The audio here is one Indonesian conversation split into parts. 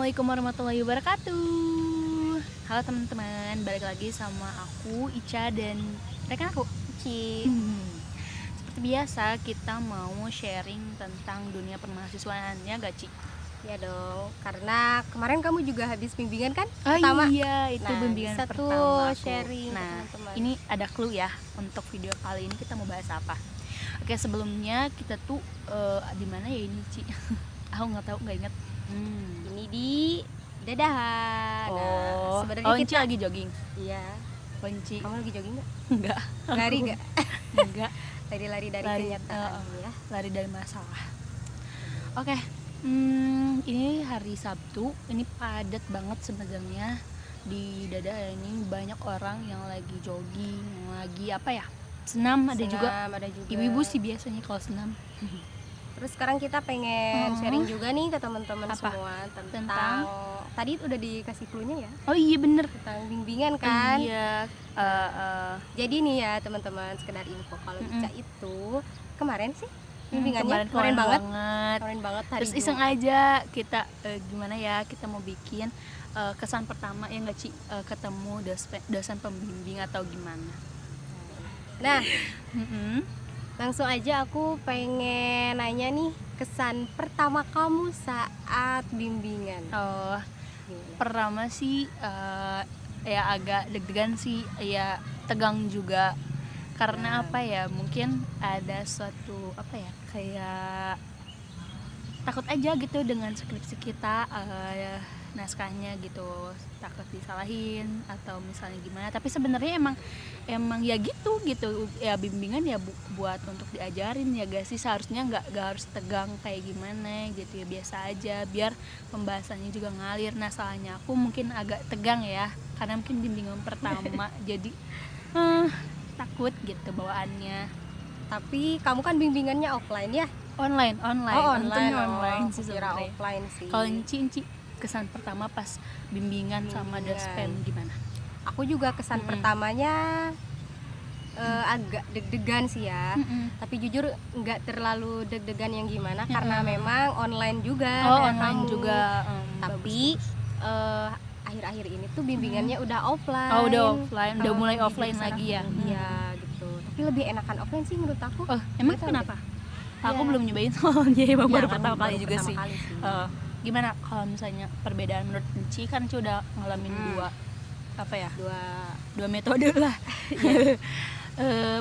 Assalamualaikum warahmatullahi wabarakatuh. Halo teman-teman, balik lagi sama aku Ica dan rekan aku Ci. Seperti biasa kita mau sharing tentang dunia permahasiswaan, ya gak Ci? Ya dong, karena kemarin kamu juga habis bimbingan kan? Oh pertama. Iya, itu bimbingan bisa pertama tuh aku. sharing ke Nah, teman-teman. ini ada clue ya untuk video kali ini kita mau bahas apa. Oke, sebelumnya kita tuh di mana ya ini Ci? Aku nggak tahu, nggak inget. Ini di Dadahan. Oh, sebenarnya Onci kita lagi jogging. Iya. Onci Kamu lagi jogging nggak? enggak. Lari nggak? Enggak. Lari-lari dari Lari, kenyataan ya. lari dari masalah. Oke, ini hari Sabtu, ini padat banget sebenarnya di Dadahan ini, banyak orang yang lagi jogging, yang lagi apa ya, senam ada juga. Ada juga. Ibu-ibu sih biasanya kalau senam. Terus sekarang kita pengen sharing juga nih ke teman-teman Apa? semua Tentang? tadi udah dikasih clue-nya ya, Oh iya bener. tentang bimbingan kan. Iya. Jadi nih ya teman-teman, sekedar info kalau Ica itu kemarin sih bimbingannya kemarin banget. banget. Keren banget hari Terus iseng Jumat. aja kita gimana ya, kita mau bikin kesan pertama ya nggak Ci, ketemu dosen pembimbing atau gimana. Nah, Mm-mm. langsung aja aku pengen nanya nih, kesan pertama kamu saat bimbingan. Oh, Gimana? pertama sih ya agak deg-degan sih, ya tegang juga karena apa ya, mungkin ada suatu apa ya, kayak takut aja gitu dengan skripsi kita, naskahnya gitu, takut disalahin atau misalnya gimana. Tapi sebenarnya emang ya gitu ya, bimbingan ya buat untuk diajarin ya gak sih, seharusnya nggak harus tegang kayak gimana gitu ya, biasa aja biar pembahasannya juga ngalir. Nah salahnya aku mungkin agak tegang ya karena mungkin bimbingan pertama jadi takut gitu bawaannya. Tapi kamu kan bimbingannya offline ya? Online Oh, untungnya online sih kira sebenarnya. offline sih. Kalau Enci kesan pertama pas bimbingan sama Bimbingan. Daspem gimana? Aku juga kesan pertamanya agak deg-degan sih ya. Tapi jujur nggak terlalu deg-degan yang gimana, karena memang online juga. Oh, kayak online kamu. juga. Tapi akhir-akhir ini tuh bimbingannya udah offline. Oh, udah offline, udah Kalau mulai di offline jurusan lagi aku, ya. Iya gitu. Tapi lebih enakan offline sih menurut aku. Oh, emang Nggak tahu kenapa? deh. Aku Ya. belum nyobain soalnya, emang Iya, baru kan pertama kali baru juga pertama sih. kali sih. Gimana kalau misalnya perbedaan menurut Enci, kan Enci udah ngalamin dua metode lah.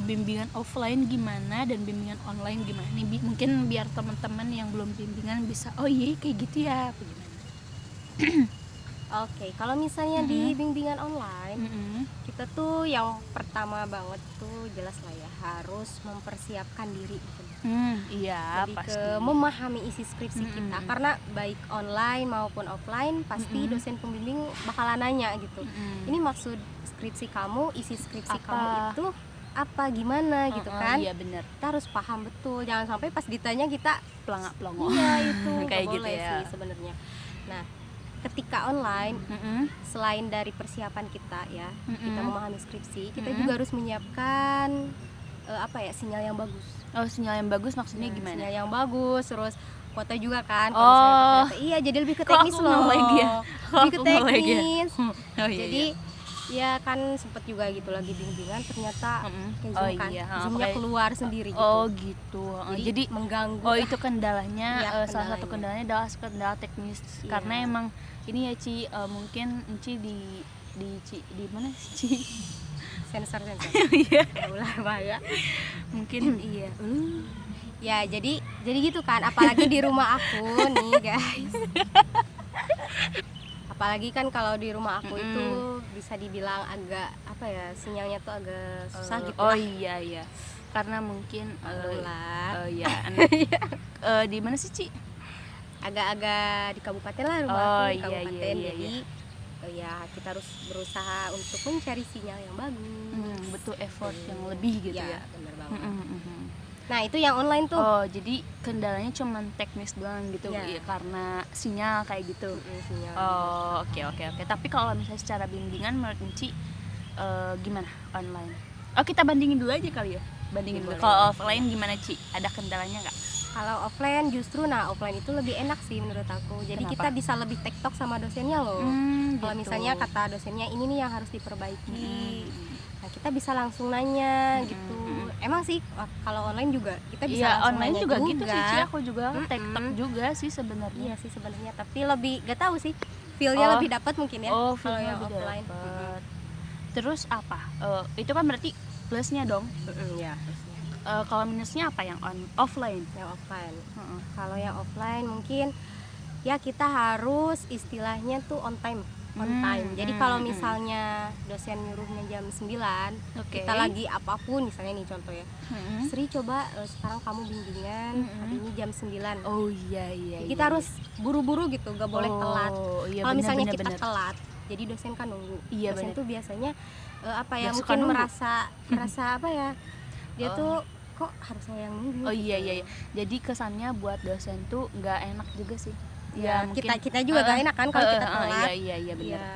Bimbingan offline gimana dan bimbingan online gimana nih, mungkin biar teman-teman yang belum bimbingan bisa, oh iya kayak gitu ya, apa gimana. Oke, kalau misalnya di bimbingan online, kita tuh yang pertama banget tuh jelas lah ya, harus mempersiapkan diri gitu. Iya Lebih pasti. ke memahami isi skripsi kita, karena baik online maupun offline pasti dosen pembimbing bakalan nanya gitu. Ini maksud skripsi kamu, isi skripsi Apa? kamu itu apa, gimana gitu kan? Iya benar, Kita harus paham betul, jangan sampai pas ditanya kita pelangak-pelongo. iya itu Kayak nggak gitu boleh ya. sih sebenarnya. Nah, ketika online, selain dari persiapan kita ya, kita memahami skripsi, kita juga harus menyiapkan sinyal yang bagus. Oh, sinyal yang bagus maksudnya gimana? Sinyal yang bagus, terus foto juga kan. Oh. Kalau misalnya pakai foto. Iya, jadi lebih ke Kok teknis aku loh. nge-lag ya? Lebih ke Aku nge-lag ya? teknis. Oh iya. Jadi ya kan sempet juga gitu lagi bimbingan, ternyata kayak Oh Zoom kan, iya, Zoom-nya pakai- keluar sendiri gitu. Oh gitu. Jadi mengganggu. oh itu kendalanya, Iya, salah satu kendalanya adalah kendala teknis. Iya. Karena emang ini ya Ci, mungkin Ci di mana sih Ci? Sensor. Iya. Ulah bahaya. Mungkin iya. Ya jadi gitu kan, apalagi di rumah aku nih guys. Apalagi kan kalau di rumah aku itu bisa dibilang agak sinyalnya tuh agak susah gitu Oh lah. iya. Karena mungkin Lah. ya di mana sih Ci? Agak-agak di kabupaten lah rumah Oh, aku di iya, kabupaten. iya. Jadi ya kita harus berusaha untuk mencari sinyal yang bagus. Butuh effort yang lebih gitu ya. Bener banget. Mm-mm. Nah itu yang online tuh. Oh, jadi kendalanya cuma teknis doang gitu Iya. ya, karena sinyal kayak gitu. Sinyal. Oh, oke. Tapi kalau misalnya secara bimbingan menurut Enci gimana online? Oh, kita bandingin dulu aja kali ya. Bandingin dulu. Boleh. Kalau offline gimana Ci? Ada kendalanya nggak? Kalau offline justru, offline itu lebih enak sih menurut aku. Jadi Kenapa? kita bisa lebih tektok sama dosennya loh. Kalau Gitu. misalnya kata dosennya ini nih yang harus diperbaiki, Mm-mm. nah kita bisa langsung nanya gitu. Emang sih kalau online juga kita bisa Iya, langsung online nanya juga gitu sih, Ci. Aku juga Mm-mm. TikTok juga sih sebenarnya. Iya sih sebenarnya, tapi lebih gak tahu sih, feel-nya lebih dapat mungkin ya Oh, kalau filmnya yang lebih offline. dapet. Terus apa? Itu kan berarti plusnya dong. Ya, Kalau minusnya apa yang offline? yang offline. Heeh. Kalau yang offline mungkin ya kita harus istilahnya tuh on time. Jadi kalau misalnya dosen nyuruhnya jam 9, Oke. kita lagi apapun misalnya nih contoh ya. Mm-mm. Sri coba sekarang kamu bimbingan hari ini jam 9. Oh iya. Kita harus buru-buru gitu, gak boleh telat. Iya, Kalau misalnya bener, kita bener. telat, jadi dosen kan nunggu. Iya, Dosen bener. tuh biasanya apa ya, Gak suka mungkin nunggu. merasa apa ya, dia tuh kok harus saya yang nunggu. Oh gitu. iya. Jadi kesannya buat dosen tuh nggak enak juga sih. Ya, mungkin kita juga gak enak kan kalau kita telat. Iya benar. Iya.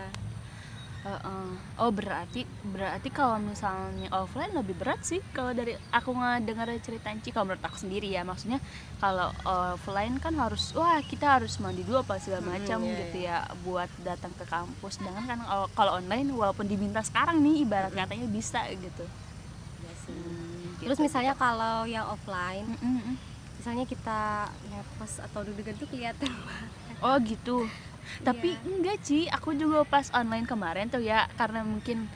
Oh berarti kalau misalnya offline lebih berat sih kalau dari aku ngedengar cerita Ci. Kalau menurut aku sendiri ya, maksudnya kalau offline kan harus kita harus mandi dulu apa segala macam gitu ya buat datang ke kampus. Sedangkan kan kalau online walaupun diminta sekarang nih ibarat katanya bisa gitu. Iya sih. Gitu. Terus misalnya kalau yang offline, misalnya kita nervous atau deg-degan tuh kelihatan. Oh gitu. Tapi enggak Ci, aku juga pas online kemarin tuh ya, karena mungkin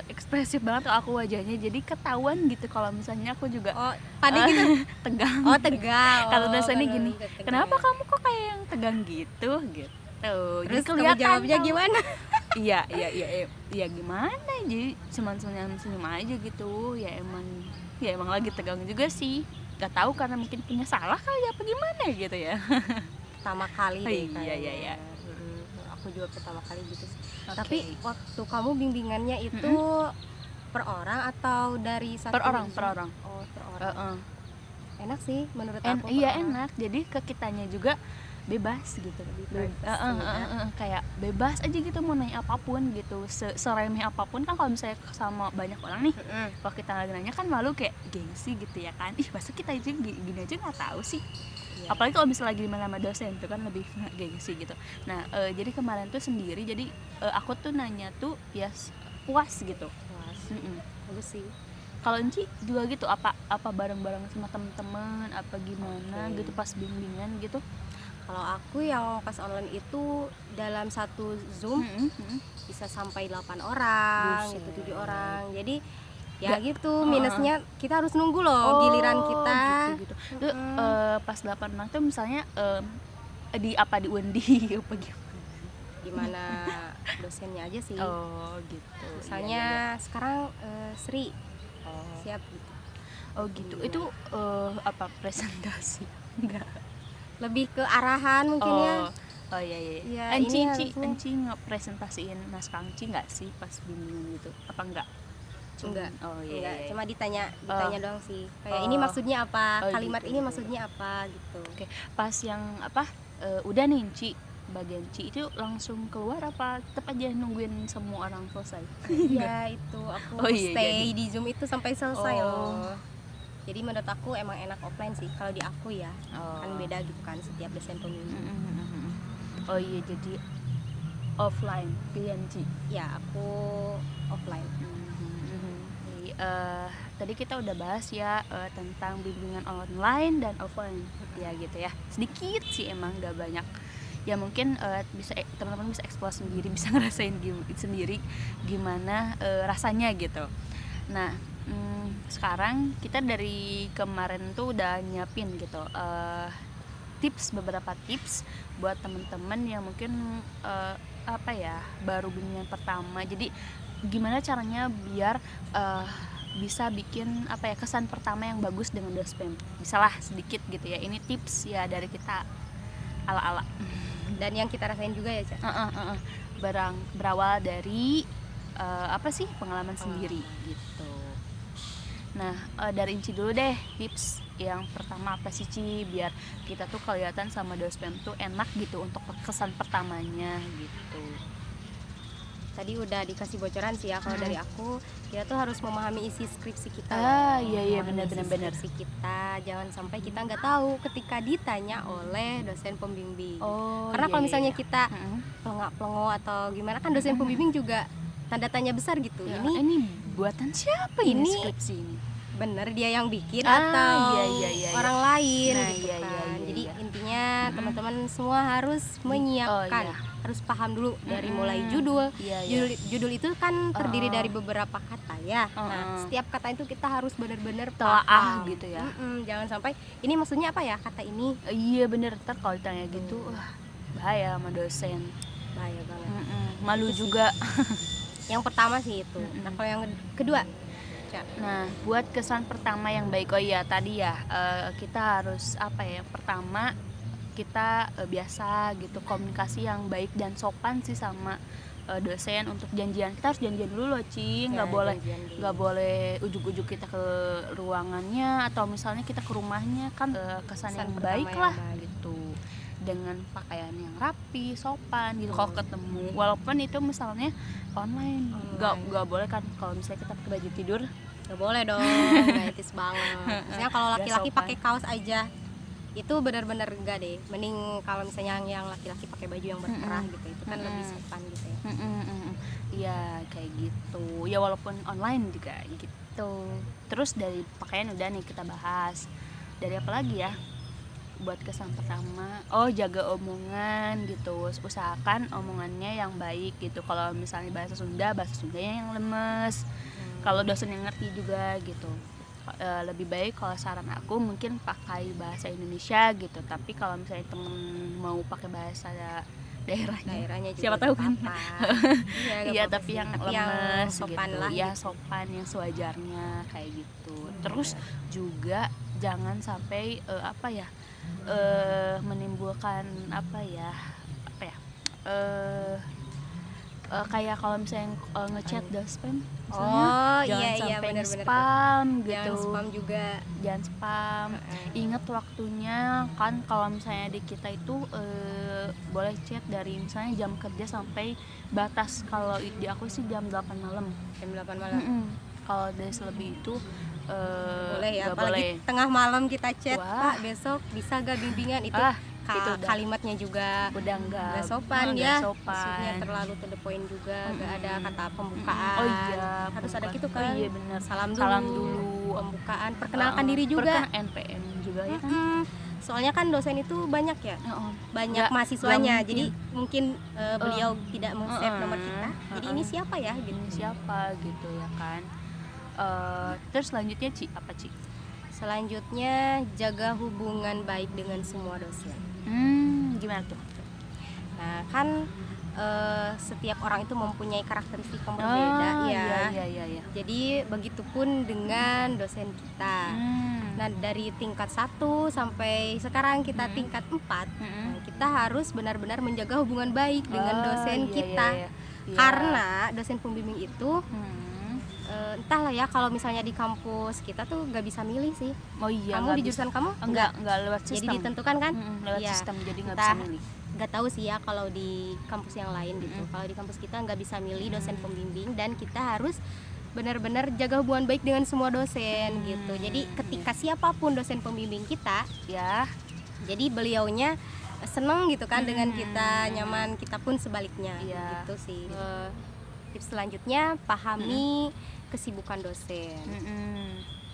ekspresif banget tuh aku wajahnya, jadi ketahuan gitu kalau misalnya aku juga Panik gitu. tegang. Oh tegang. Kata dosennya gini, tegang. kenapa kamu kok kayak yang tegang gitu. Terus Jadi kamu kelihatan jawabnya tau. gimana? Iya gimana, jadi cuman senyum aja gitu. Ya emang lagi tegang juga sih. Gak tahu karena mungkin punya salah kali apa gimana gitu ya. Pertama kali deh kayaknya. Iya. Aku juga pertama kali gitu sih. Okay. Tapi waktu kamu bimbingannya itu per orang atau dari satu? Per orang. Oh, per orang. Enak sih menurut aku. Iya enak. Jadi ke kitanya juga bebas gitu. Kayak bebas aja gitu mau nanya apapun gitu. Seremeh apapun kan, kalau misalnya sama banyak orang nih, kalau kita lagi nanya kan malu kayak gengsi gitu ya kan. Masa kita aja gini aja nggak tahu sih. Apalagi kalau misalnya lagi dimana sama dosen itu kan lebih gengsi gitu. Nah jadi kemarin tuh sendiri, jadi aku tuh nanya tuh ya puas gitu. Bagus sih. Kalau Enci juga gitu, apa bareng-bareng sama temen-temen apa gimana gitu pas bimbingan gitu? Kalau aku yang pas online itu dalam satu Zoom bisa sampai 8 orang gitu, 7 orang. Jadi ya gitu, minusnya kita harus nunggu loh giliran kita. Gitu. Pas 8 orang tuh misalnya di undi apa Gimana dosennya aja sih. Oh gitu. Misalnya sekarang Sri siap gitu. Oh gitu. Itu apa presentasi? Enggak. Lebih ke arahan mungkin ya. Oh iya. Ya, Enci ngepresentasiin naskah Enci nggak sih pas bimbingan gitu? Apa enggak? Enggak. Oh iya. Enggak, cuma ditanya doang sih. Kayak ini maksudnya apa? Kalimat gitu. ini maksudnya apa gitu. Oke. Pas yang udah nih Enci, bagian Ci itu langsung keluar apa tetap aja nungguin semua orang selesai? Iya, itu aku stay di Zoom itu sampai selesai loh. Jadi menurut aku emang enak offline sih kalau di aku ya. Kan beda gitu kan setiap dosen pembimbing. Oh iya, jadi offline pilihan Ci. Ya, aku offline. Tadi kita udah bahas ya tentang bimbingan online dan offline ya gitu ya. Sedikit sih emang, gak banyak. Ya mungkin bisa teman-teman bisa explore sendiri, bisa ngerasain sendiri gimana rasanya gitu. Nah sekarang kita dari kemarin tuh udah nyiapin gitu beberapa tips buat teman-teman yang mungkin baru bimbingan pertama. Jadi gimana caranya biar bisa bikin kesan pertama yang bagus dengan dospem. Bisalah sedikit gitu ya. Ini tips ya dari kita ala-ala. Dan yang kita rasain juga ya, Cak. Berawal dari pengalaman sendiri gitu. Nah dari Inci dulu deh, tips yang pertama apa sih Ci, biar kita tuh kelihatan sama dospem tuh enak gitu untuk kesan pertamanya gitu. tadi udah dikasih bocoran sih ya. Kalau dari aku, kita tuh harus memahami isi skripsi kita. Iya Memahami isi benar. skripsi kita, jangan sampai kita nggak tahu ketika ditanya oleh dosen pembimbing. Karena kalau misalnya kita pelengak-pelongo atau gimana, kan dosen pembimbing juga tanda tanya besar gitu. Ya, Ini ini buatan siapa ini Ini skripsi ini? bener dia yang bikin atau iya. orang lain Nah, gitu iya. kan. Jadi intinya teman-teman semua harus menyiapkan, harus paham dulu dari mulai judul. Judul itu kan terdiri dari beberapa kata ya. Nah, setiap kata itu kita harus benar-benar Telaah paham gitu ya. Jangan sampai ini maksudnya apa ya kata ini. Iya bener, ntar kalau ditanya gitu wah bahaya sama dosen. Bahaya banget. Malu juga. Yang pertama sih itu. Nah, kalau yang kedua, Nah, buat kesan pertama yang baik, oh iya tadi ya kita harus apa ya? Pertama kita biasa gitu komunikasi yang baik dan sopan sih sama dosen. Untuk janjian kita harus janjian dulu loh, Ci. Nggak boleh ujuk-ujuk kita ke ruangannya atau misalnya kita ke rumahnya, kan kesan yang baik lah gitu. Dengan pakaian yang rapi, sopan gitu kalau ketemu. Walaupun itu misalnya online. Nggak boleh kan kalau misalnya kita pakai baju tidur. Nggak boleh dong, nggak etis banget. Misalnya kalau laki-laki pakai kaos aja, itu benar-benar enggak deh. Mending kalau misalnya yang laki-laki pakai baju yang berkerah gitu, itu kan lebih sopan gitu ya. Iya kayak gitu. Ya walaupun online juga gitu. Terus dari pakaian udah nih kita bahas. Dari apa lagi ya? Buat kesan pertama, jaga omongan gitu, usahakan omongannya yang baik gitu. Kalau misalnya bahasa Sundanya yang lemes, kalau dosen yang ngerti juga gitu. Lebih baik kalau saran aku mungkin pakai bahasa Indonesia gitu. Tapi kalau misalnya temen mau pakai bahasa daerahnya juga siapa tahu kan. Iya tapi yang lemes sopan gitu. lah Ya gitu. sopan yang sewajarnya kayak gitu. Terus juga jangan sampai menimbulkan kayak kalau misalnya ngechat spam jangan sampai spam gitu. Jangan spam juga, jangan spam. Ingat waktunya kan, kalau misalnya di kita itu boleh chat dari misalnya jam kerja sampai batas. Kalau di aku sih jam 8 malam. Kalau dari selebih itu boleh ya, apalagi boleh. Tengah malam kita chat, Wah. Pak besok bisa gak bimbingan itu. Itu kalimatnya juga udah nggak sopan ya, maksudnya terlalu to the point juga, nggak ada kata pembukaan. Harus ada gitu kan. Iya benar. Salam dulu, pembukaan, perkenalkan diri juga. NPM juga ya kan. Soalnya kan dosen itu banyak ya, banyak mahasiswanya, jadi mungkin beliau tidak men-save nomor kita. Jadi ini siapa ya? Ini siapa gitu ya kan. Terus selanjutnya apa Ci? Selanjutnya jaga hubungan baik dengan semua dosen. Gimana tuh? Nah kan setiap orang itu mempunyai karakteristik yang berbeda ya. Iya. Jadi begitupun dengan dosen kita. Nah dari tingkat 1 sampai sekarang kita tingkat 4, nah, kita harus benar-benar menjaga hubungan baik dengan dosen kita. Karena dosen pembimbing itu entahlah ya, kalau misalnya di kampus kita tuh nggak bisa milih sih. Kamu di jurusan kamu enggak lewat sistem. Jadi ditentukan kan? Lewat sistem, jadi nggak bisa milih. Nggak tahu sih ya kalau di kampus yang lain gitu. Kalau di kampus kita nggak bisa milih dosen pembimbing, dan kita harus benar-benar jaga hubungan baik dengan semua dosen gitu. Jadi ketika siapapun dosen pembimbing kita ya, jadi beliaunya seneng gitu kan dengan kita, nyaman, kita pun sebaliknya gitu sih. Tips selanjutnya, pahami kesibukan dosen.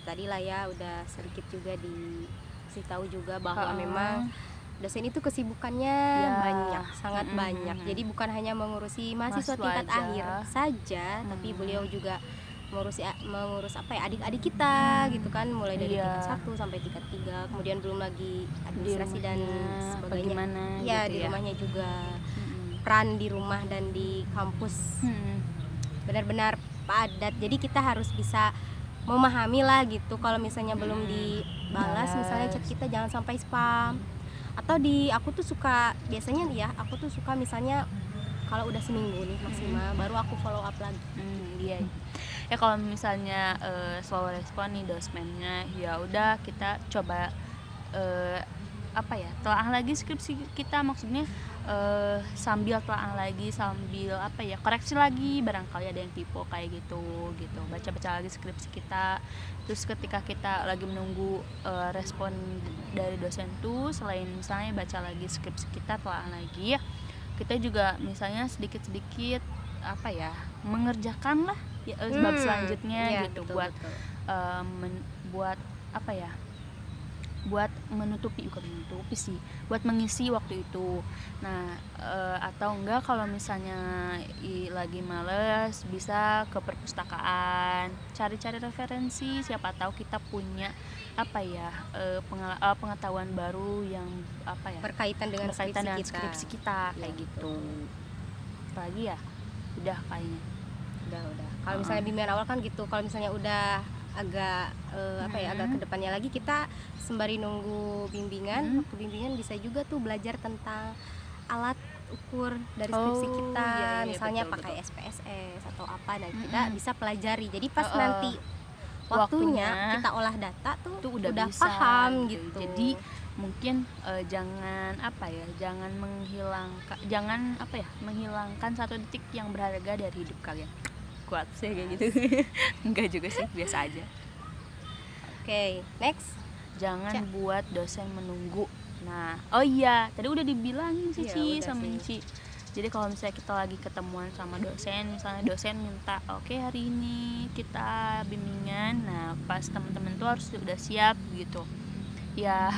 Tadi lah ya udah sedikit juga dikasih tahu juga bahwa memang dosen itu kesibukannya banyak, sangat banyak. Jadi bukan hanya mengurusi mahasiswa tingkat akhir saja, tapi beliau juga mengurus adik-adik kita gitu kan, mulai dari tingkat 1 sampai tingkat 3, kemudian belum lagi administrasi dan sebagainya. Ya di rumahnya juga, peran di rumah dan di kampus benar-benar padat. Jadi kita harus bisa memahami lah gitu, kalau misalnya belum dibalas misalnya chat kita, jangan sampai spam. Atau aku tuh suka biasanya ya, aku tuh suka misalnya kalau udah seminggu nih maksimal baru aku follow up lagi. Iya. Ya kalau misalnya slow respon nih dosennya, ya udah kita coba telaah lagi skripsi kita, maksudnya sambil telaah lagi, sambil koreksi lagi, barangkali ada yang typo kayak gitu, baca-baca lagi skripsi kita. Terus ketika kita lagi menunggu respon dari dosen tuh, selain misalnya baca lagi skripsi kita, telaah lagi, kita juga misalnya sedikit-sedikit mengerjakan lah bab selanjutnya gitu, betul, buat betul. buat buat mengisi waktu itu. Nah, atau enggak kalau misalnya lagi males, bisa ke perpustakaan, cari-cari referensi, siapa tahu kita punya pengetahuan baru yang berkaitan dengan skripsi kita kayak gitu. Apalagi ya, udah kayaknya. Udah. Kalau misalnya bimbingan awal kan gitu. Kalau misalnya udah agak agak kedepannya lagi, kita sembari nunggu bimbingan, waktu bimbingan bisa juga tuh belajar tentang alat ukur dari skripsi kita, misalnya betul, pakai betul. SPSS atau apa, dan kita bisa pelajari. Jadi pas nanti waktunya kita olah data tuh udah bisa, paham gitu. Jadi mungkin jangan menghilangkan satu detik yang berharga dari hidup kalian. Kuat sih kayak gitu. Enggak juga sih, biasa aja. Oke, next. Jangan buat dosen menunggu. Nah, tadi udah dibilangin sih sama Ci. Jadi kalau misalnya kita lagi ketemuan sama dosen, misalnya dosen minta hari ini kita bimbingan, nah pas teman-teman tuh harus udah siap gitu. Ya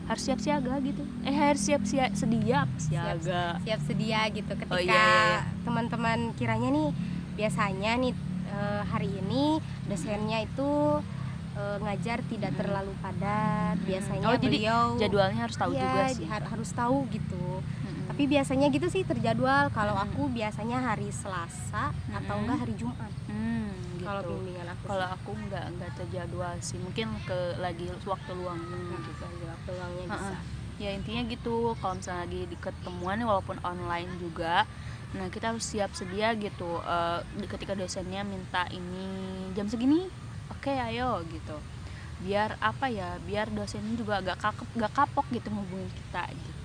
harus siap siaga gitu. Harus siap sedia gitu ketika teman-teman kiranya nih, biasanya nih hari ini dosennya itu ngajar tidak terlalu padat. Biasanya beliau jadi jadwalnya harus tahu juga sih. Harus tahu gitu. Tapi biasanya gitu sih terjadwal. Kalau aku biasanya hari Selasa atau enggak hari Jumat. Gitu. Kalau bimbingan aku. Kalau aku enggak terjadwal sih. Mungkin lagi waktu luang gitu. Waktu luangnya bisa. Ya intinya gitu. Kalau misalnya lagi di ketemuan walaupun online juga, nah kita harus siap sedia gitu. Ketika dosennya minta ini jam segini, oke, ayo gitu. Biar biar dosennya juga agak kapok gitu ngehubungin kita gitu.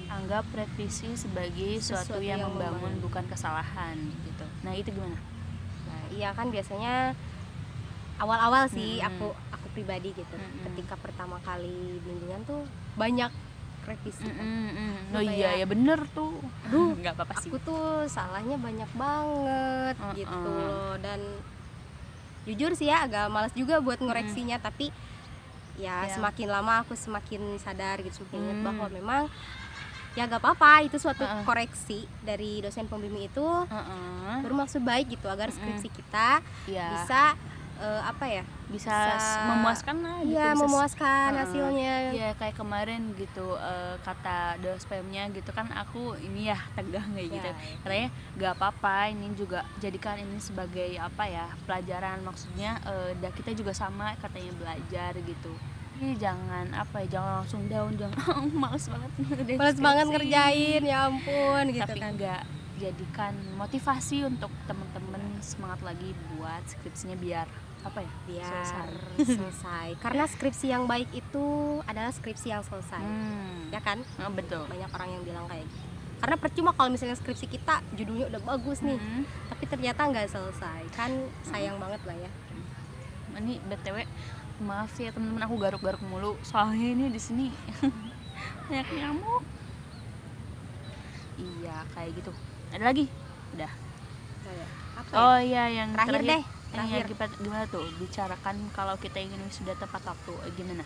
Anggap revisi sebagai sesuatu yang membangun, bukan kesalahan gitu. Nah, itu gimana? Nah, iya kan biasanya awal-awal sih aku pribadi gitu. Ketika pertama kali bimbingan tuh banyak revisi. Ya bener tuh. Aduh, nggak apa-apa sih. Aku tuh salahnya banyak banget gitu loh, dan jujur sih ya agak malas juga buat ngoreksinya, tapi semakin lama aku semakin sadar gitu, semakin ingat bahwa memang ya gak apa-apa, itu suatu koreksi dari dosen pembimbing itu bermaksud baik gitu, agar skripsi kita bisa bisa memuaskan lah gitu. Iya, memuaskan hasilnya. Ya kayak kemarin gitu, kata dospemnya gitu kan, aku ini tegang kayak gitu. Katanya gak apa-apa, ini juga jadikan ini sebagai pelajaran, maksudnya kita juga sama katanya belajar gitu. Jangan langsung down, jangan males banget ngerjain, ya ampun gitu. Tapi enggak, jadikan motivasi untuk teman-teman semangat lagi buat skripsinya biar selesai. Karena skripsi yang baik itu adalah skripsi yang selesai. Ya kan? Betul. Banyak orang yang bilang kayak gitu. Karena percuma kalau misalnya skripsi kita judulnya udah bagus nih, tapi ternyata nggak selesai, kan sayang banget lah ya. Ini BTW, maaf ya teman-teman, aku garuk-garuk mulu soalnya ini di sini banyak nyamuk. Iya, kayak gitu. Ada lagi? Udah. Yang terakhir. Gimana tuh? Bicarakan kalau kita ingin sudah tepat waktu, gimana?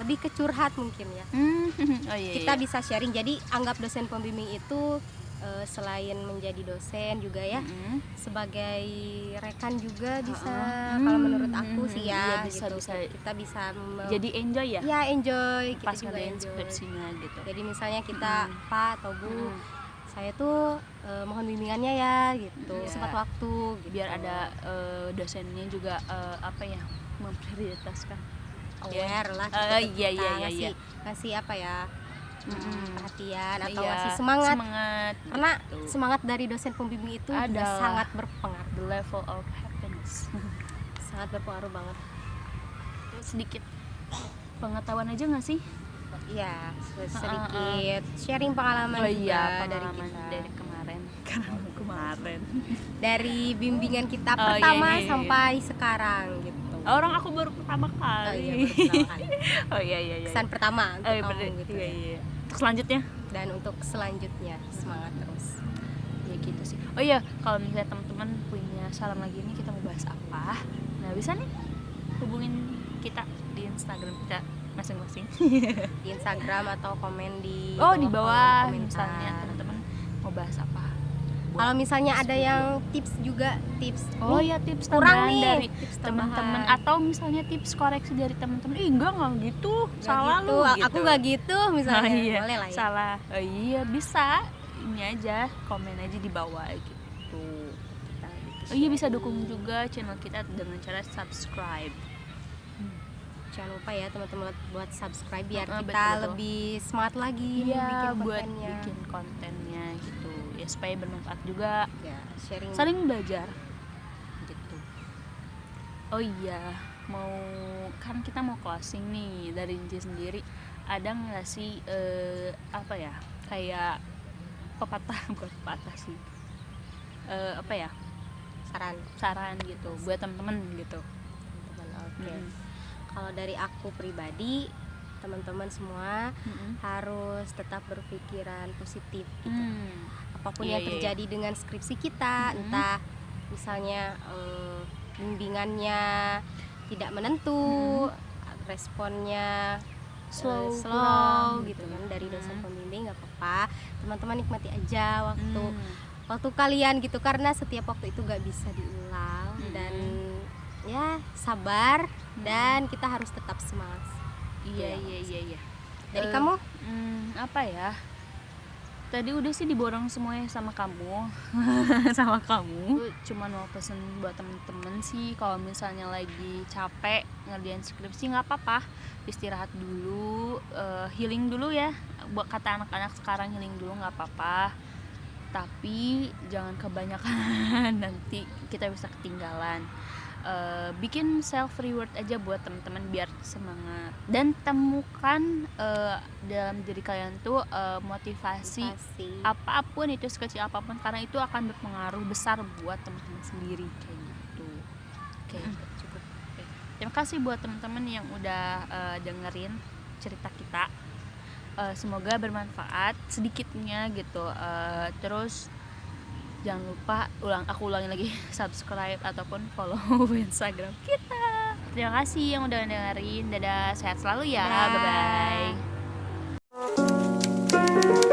Lebih ke curhat mungkin ya. Kita bisa sharing. Jadi anggap dosen pembimbing itu selain menjadi dosen juga ya, sebagai rekan juga bisa. Kalau menurut aku sih ya, bisa, gitu. bisa. Kita bisa jadi enjoy ya. Ya enjoy. Pas kita juga enjoy skripsinya gitu. Jadi misalnya kita Pak atau Bu, saya tuh mohon bimbingannya ya gitu. Sempat waktu gitu. Biar ada dosennya juga memprioritaskan. Aware lah. Ngasih perhatian atau ngasih semangat. Karena semangat dari dosen pembimbing itu juga sangat berpengaruh. The level of happiness. Sangat berpengaruh banget. Sedikit pengetahuan aja nggak sih? Iya, sedikit sharing pengalaman juga dari pengalaman kita. dari kemarin. Kemarin. Dari bimbingan kita Oh, pertama iya. sampai sekarang gitu. Orang aku baru pertama Oh kali. iya, baru pertama kali. Oh iya. Kesan pertama untuk kamu bener. gitu Iya, ya. iya. Untuk selanjutnya Dan untuk selanjutnya semangat terus. ya gitu sih. Oh iya, kalau misalnya teman-teman punya saran lagi nih kita mau bahas apa, nah bisa nih hubungin kita di Instagram kita masing-masing. Di Instagram atau komen di Di bawah kolom komentar. misalnya teman-teman mau bahas apa. Kalau misalnya ada yang tips juga, tips Oh nih, ya, tips kurang tambahan nih, dari tips teman-teman tambahan. atau misalnya tips koreksi dari teman-teman. Enggak gitu, Nggak salah gitu, lu aku nggak gitu misalnya, Oh, iya. boleh lah ya. Salah. Oh iya, bisa. Ini aja, komen aja di bawah gitu. Oh iya, bisa dukung juga channel kita dengan cara subscribe. Jangan lupa ya teman-teman buat subscribe biar Betul, kita betul. lebih semangat lagi Iya, bikin buat kontennya. bikin kontennya gitu. Ya supaya bermanfaat juga, Ya, sharing. saling belajar gitu. Oh iya, kan kita mau closing nih dari Inci sendiri. Ada nggak sih apa ya, kayak pepatah bukan pepatah sih, apa ya, saran gitu buat temen-temen gitu. Teman-teman, oke. Mm. Kalau dari aku pribadi, teman-teman semua Mm-mm. harus tetap berpikiran positif gitu. Hmm. Apapun Iya, yang iya, iya. terjadi dengan skripsi kita, Mm-mm. entah misalnya bimbingannya tidak menentu, responnya Slow, slow kurang gitu gitu. kan dari dosen Mm. pembimbing, nggak apa-apa, teman-teman nikmati aja waktu Hmm. waktu kalian gitu, karena setiap waktu itu gak bisa diulang. Dan ya sabar, dan kita harus tetap semangat. Iya. Dari kamu? Apa ya? Tadi udah sih diborong semuanya sama kamu. Sama kamu. Cuman mau pesen buat temen-temen sih, kalau misalnya lagi capek ngerjain skripsi nggak apa-apa, istirahat dulu, healing dulu ya. Buat kata anak-anak sekarang, healing dulu nggak apa-apa. Tapi jangan kebanyakan, nanti kita bisa ketinggalan. Bikin self reward aja buat teman-teman biar semangat, dan temukan dalam diri kalian tuh motivasi apapun itu, sekecil apapun, karena itu akan berpengaruh besar buat teman-teman sendiri kayak gitu. Oke, cukup. Oke. Terima kasih buat teman-teman yang udah dengerin cerita kita. Semoga bermanfaat sedikitnya gitu. Terus jangan lupa, aku ulangi lagi, subscribe ataupun follow Instagram kita. Terima kasih yang udah dengerin. Dadah, sehat selalu ya. Dadah. Bye bye.